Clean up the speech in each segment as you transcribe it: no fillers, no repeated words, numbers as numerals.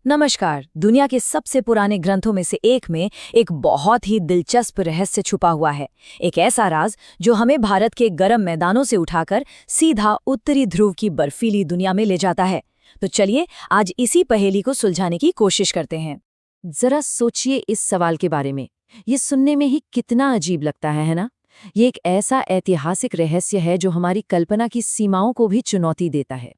नमस्कार। दुनिया के सबसे पुराने ग्रंथों में से एक में एक बहुत ही दिलचस्प रहस्य छुपा हुआ है। एक ऐसा राज जो हमें भारत के गर्म मैदानों से उठाकर सीधा उत्तरी ध्रुव की बर्फीली दुनिया में ले जाता है। तो चलिए आज इसी पहेली को सुलझाने की कोशिश करते हैं। जरा सोचिए इस सवाल के बारे में। ये सुनने में ही कितना अजीब लगता है ना? ये एक ऐसा ऐतिहासिक रहस्य है जो हमारी कल्पना की सीमाओं को भी चुनौती देता है।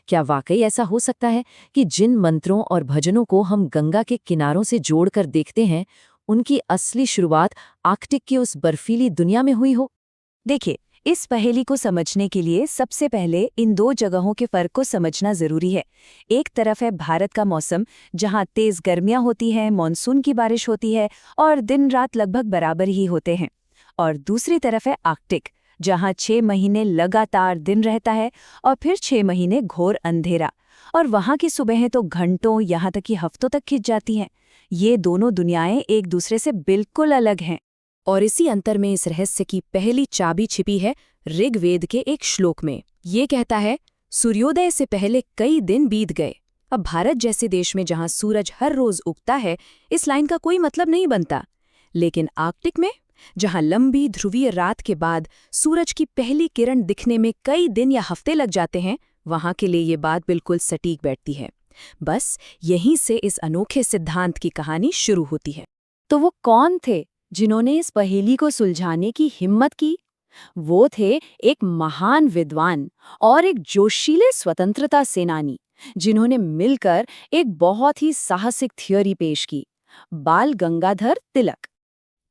क्या वाकई ऐसा हो सकता है कि जिन मंत्रों और भजनों को हम गंगा के किनारों से जोड़कर देखते हैं, उनकी असली शुरुआत आर्कटिक की उस बर्फीली दुनिया में हुई हो? देखिए, इस पहेली को समझने के लिए सबसे पहले इन दो जगहों के फर्क को समझना जरूरी है। एक तरफ है भारत का मौसम, जहां तेज गर्मियां होती हैं, मानसून की बारिश होती है और दिन रात लगभग बराबर ही होते हैं। और दूसरी तरफ है आर्कटिक, जहां 6 महीने लगातार दिन रहता है और फिर 6 महीने घोर अंधेरा। और वहां की सुबहें तो घंटों यहाँ तक कि हफ्तों तक खिंच जाती हैं। ये दोनों दुनियाएं एक दूसरे से बिल्कुल अलग हैं। और इसी अंतर में इस रहस्य की पहली चाबी छिपी है ऋग्वेद के एक श्लोक में। ये कहता है, सूर्योदय से पहले कई दिन बीत गए। अब भारत जैसे देश में जहां सूरज हर रोज उगता है, इस लाइन का कोई मतलब नहीं बनता। लेकिन आर्कटिक में, जहां लंबी ध्रुवीय रात के बाद सूरज की पहली किरण दिखने में कई दिन या हफ्ते लग जाते हैं, वहां के लिए ये बात बिल्कुल सटीक बैठती है। बस यहीं से इस अनोखे सिद्धांत की कहानी शुरू होती है। तो वो कौन थे जिन्होंने इस पहेली को सुलझाने की हिम्मत की? वो थे एक महान विद्वान और एक जोशीले स्वतंत्रता सेनानी, जिन्होंने मिलकर एक बहुत ही साहसिक थ्योरी पेश की। बाल गंगाधर तिलक।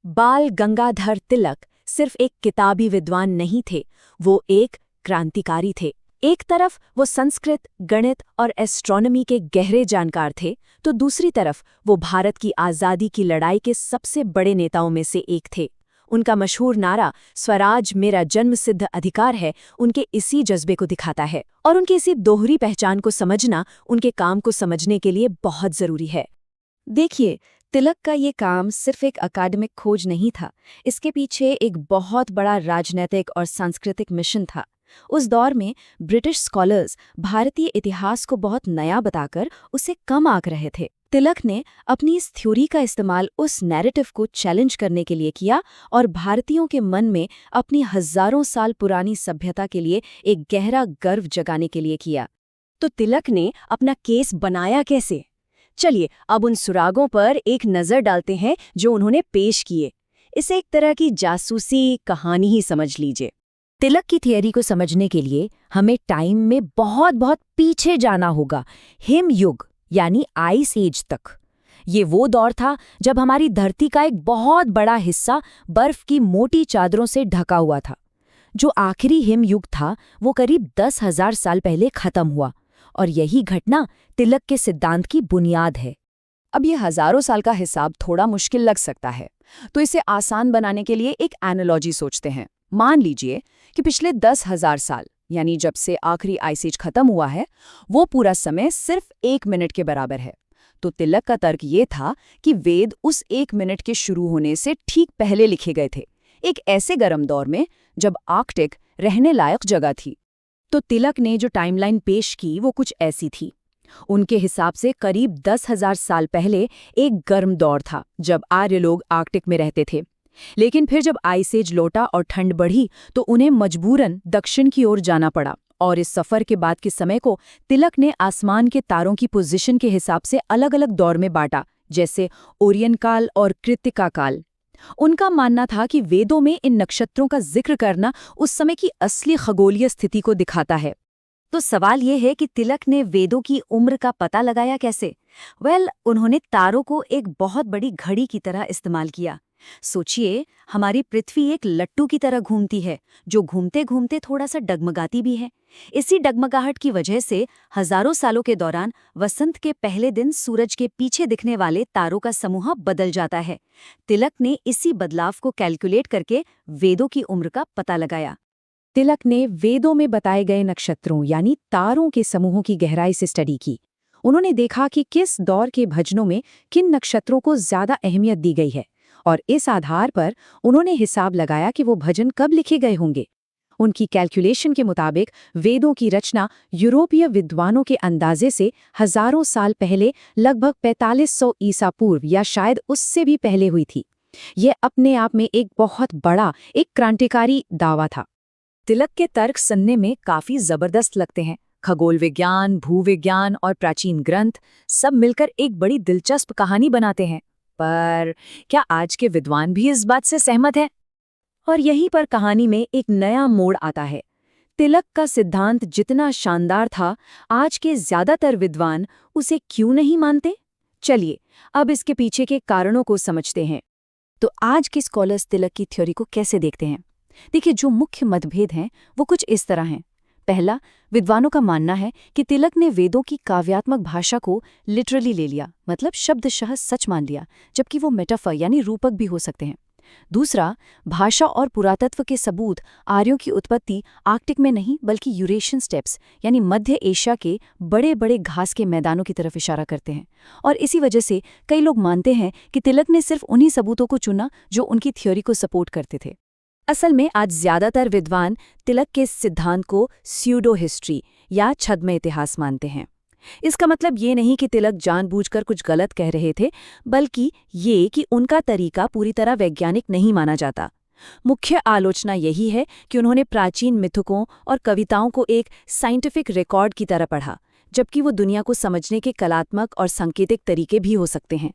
बाल गंगाधर तिलक सिर्फ एक किताबी विद्वान नहीं थे, वो एक क्रांतिकारी थे। एक तरफ वो संस्कृत, गणित और एस्ट्रोनॉमी के गहरे जानकार थे, तो दूसरी तरफ वो भारत की आज़ादी की लड़ाई के सबसे बड़े नेताओं में से एक थे। उनका मशहूर नारा स्वराज मेरा जन्मसिद्ध अधिकार है, उनके इसी जज्बे को दिखाता है। और उनकी इसी दोहरी पहचान को समझना उनके काम को समझने के लिए बहुत जरूरी है। देखिए, तिलक का ये काम सिर्फ एक अकादमिक खोज नहीं था, इसके पीछे एक बहुत बड़ा राजनैतिक और सांस्कृतिक मिशन था। उस दौर में ब्रिटिश स्कॉलर्स भारतीय इतिहास को बहुत नया बताकर उसे कम आंक रहे थे। तिलक ने अपनी इस थ्योरी का इस्तेमाल उस नैरेटिव को चैलेंज करने के लिए किया और भारतीयों के मन में अपनी हजारों साल पुरानी सभ्यता के लिए एक गहरा गर्व जगाने के लिए किया। तो तिलक ने अपना केस बनाया कैसे? चलिए अब उन सुरागों पर एक नज़र डालते हैं जो उन्होंने पेश किए। इसे एक तरह की जासूसी कहानी ही समझ लीजिए। तिलक की थियरी को समझने के लिए हमें टाइम में बहुत बहुत पीछे जाना होगा, हिमयुग यानी आइस एज तक। ये वो दौर था जब हमारी धरती का एक बहुत बड़ा हिस्सा बर्फ की मोटी चादरों से ढका हुआ था। जो आखिरी हिमयुग था वो करीब 10,000 साल पहले खत्म हुआ, और यही घटना तिलक के सिद्धांत की बुनियाद है। अब ये हजारों साल का हिसाब थोड़ा मुश्किल लग सकता है, तो इसे आसान बनाने के लिए एक एनालॉजी सोचते हैं। मान लीजिए कि पिछले 10,000 साल, यानी जब से आखिरी आइस एज खत्म हुआ है, वो पूरा समय सिर्फ 1 मिनट के बराबर है। तो तिलक का तर्क ये था कि वेद उस 1 मिनट के शुरू होने से ठीक पहले लिखे गए थे, एक ऐसे गर्म दौर में जब आर्कटिक रहने लायक जगह थी। तो तिलक ने जो टाइमलाइन पेश की वो कुछ ऐसी थी। उनके हिसाब से करीब 10,000 साल पहले एक गर्म दौर था जब आर्य लोग आर्कटिक में रहते थे। लेकिन फिर जब आइस एज लौटा और ठंड बढ़ी तो उन्हें मजबूरन दक्षिण की ओर जाना पड़ा। और इस सफर के बाद के समय को तिलक ने आसमान के तारों की पोजीशन के हिसाब से अलग अलग दौर में बांटा, जैसे ओरियन काल और कृत्तिका काल। उनका मानना था कि वेदों में इन नक्षत्रों का जिक्र करना उस समय की असली खगोलीय स्थिति को दिखाता है। तो सवाल ये है कि तिलक ने वेदों की उम्र का पता लगाया कैसे? उन्होंने तारों को एक बहुत बड़ी घड़ी की तरह इस्तेमाल किया। सोचिए, हमारी पृथ्वी एक लट्टू की तरह घूमती है, जो घूमते घूमते थोड़ा सा डगमगाती भी है। इसी डगमगाहट की वजह से हजारों सालों के दौरान वसंत के पहले दिन सूरज के पीछे दिखने वाले तारों का समूह बदल जाता है। तिलक ने इसी बदलाव को कैलकुलेट करके वेदों की उम्र का पता लगाया। तिलक ने वेदों में बताए गए नक्षत्रों यानी तारों के समूहों की गहराई से स्टडी की। उन्होंने देखा कि किस दौर के भजनों में किन नक्षत्रों को ज्यादा अहमियत दी गई है, और इस आधार पर उन्होंने हिसाब लगाया कि वो भजन कब लिखे गए होंगे। उनकी कैलकुलेशन के मुताबिक वेदों की रचना यूरोपीय विद्वानों के अंदाजे से हजारों साल पहले लगभग 4500 ईसा पूर्व या शायद उससे भी पहले हुई थी। ये अपने आप में एक बहुत बड़ा, एक क्रांतिकारी दावा था। तिलक के तर्क सुनने में काफी जबरदस्त लगते हैं। खगोल विज्ञान, भूविज्ञान और प्राचीन ग्रंथ सब मिलकर एक बड़ी दिलचस्प कहानी बनाते हैं। पर क्या आज के विद्वान भी इस बात से सहमत हैं? और यहीं पर कहानी में एक नया मोड़ आता है। तिलक का सिद्धांत जितना शानदार था, आज के ज्यादातर विद्वान उसे क्यों नहीं मानते? चलिए अब इसके पीछे के कारणों को समझते हैं। तो आज के स्कॉलर्स तिलक की थ्योरी को कैसे देखते हैं? देखिए, जो मुख्य मतभेद हैं वो कुछ इस तरह हैं। पहला, विद्वानों का मानना है कि तिलक ने वेदों की काव्यात्मक भाषा को लिटरली ले लिया, मतलब शब्दशः सच मान लिया, जबकि वो मेटाफर यानी रूपक भी हो सकते हैं। दूसरा, भाषा और पुरातत्व के सबूत आर्यों की उत्पत्ति आर्कटिक में नहीं बल्कि यूरेशियन स्टेप्स यानी मध्य एशिया के बड़े बड़े घास के मैदानों की तरफ इशारा करते हैं। और इसी वजह से कई लोग मानते हैं कि तिलक ने सिर्फ उन्हीं सबूतों को चुना जो उनकी थ्योरी को सपोर्ट करते थे। असल में आज ज्यादातर विद्वान तिलक के सिद्धांत को स्यूडो हिस्ट्री या छद्म इतिहास मानते हैं। इसका मतलब ये नहीं कि तिलक जानबूझकर कुछ गलत कह रहे थे, बल्कि ये कि उनका तरीका पूरी तरह वैज्ञानिक नहीं माना जाता। मुख्य आलोचना यही है कि उन्होंने प्राचीन मिथकों और कविताओं को एक साइंटिफिक रिकॉर्ड की तरह पढ़ा, जबकि वो दुनिया को समझने के कलात्मक और सांकेतिक तरीके भी हो सकते हैं।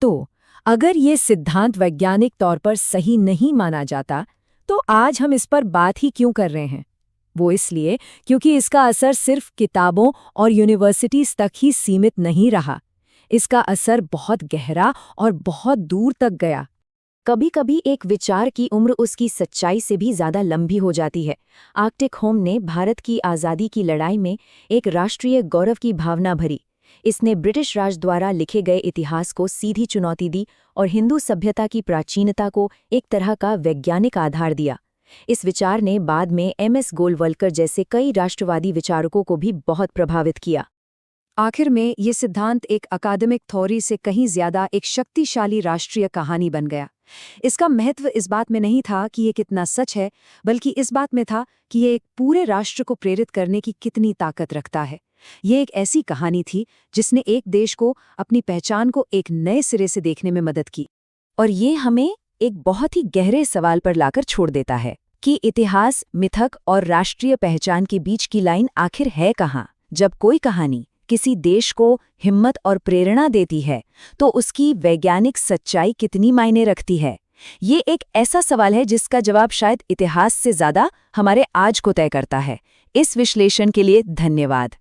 तो अगर ये सिद्धांत वैज्ञानिक तौर पर सही नहीं माना जाता, तो आज हम इस पर बात ही क्यों कर रहे हैं? वो इसलिए क्योंकि इसका असर सिर्फ किताबों और यूनिवर्सिटीज तक ही सीमित नहीं रहा। इसका असर बहुत गहरा और बहुत दूर तक गया। कभी-कभी एक विचार की उम्र उसकी सच्चाई से भी ज्यादा लंबी हो जाती है। आर्कटिक होम ने भारत की आज़ादी की लड़ाई में एक राष्ट्रीय गौरव की भावना भरी। इसने ब्रिटिश राज द्वारा लिखे गए इतिहास को सीधी चुनौती दी और हिंदू सभ्यता की प्राचीनता को एक तरह का वैज्ञानिक आधार दिया। इस विचार ने बाद में MS गोलवलकर जैसे कई राष्ट्रवादी विचारकों को भी बहुत प्रभावित किया। आखिर में ये सिद्धांत एक अकादमिक थ्योरी से कहीं ज्यादा एक शक्तिशाली राष्ट्रीय कहानी बन गया। इसका महत्व इस बात में नहीं था कि ये कितना सच है, बल्कि इस बात में था कि ये एक पूरे राष्ट्र को प्रेरित करने की कितनी ताकत रखता है। ये एक ऐसी कहानी थी जिसने एक देश को अपनी पहचान को एक नए सिरे से देखने में मदद की। और ये हमें एक बहुत ही गहरे सवाल पर लाकर छोड़ देता है कि इतिहास, मिथक और राष्ट्रीय पहचान के बीच की लाइन आखिर है कहाँ? जब कोई कहानी किसी देश को हिम्मत और प्रेरणा देती है, तो उसकी वैज्ञानिक सच्चाई कितनी मायने रखती है? ये एक ऐसा सवाल है जिसका जवाब शायद इतिहास से ज्यादा हमारे आज को तय करता है। इस विश्लेषण के लिए धन्यवाद।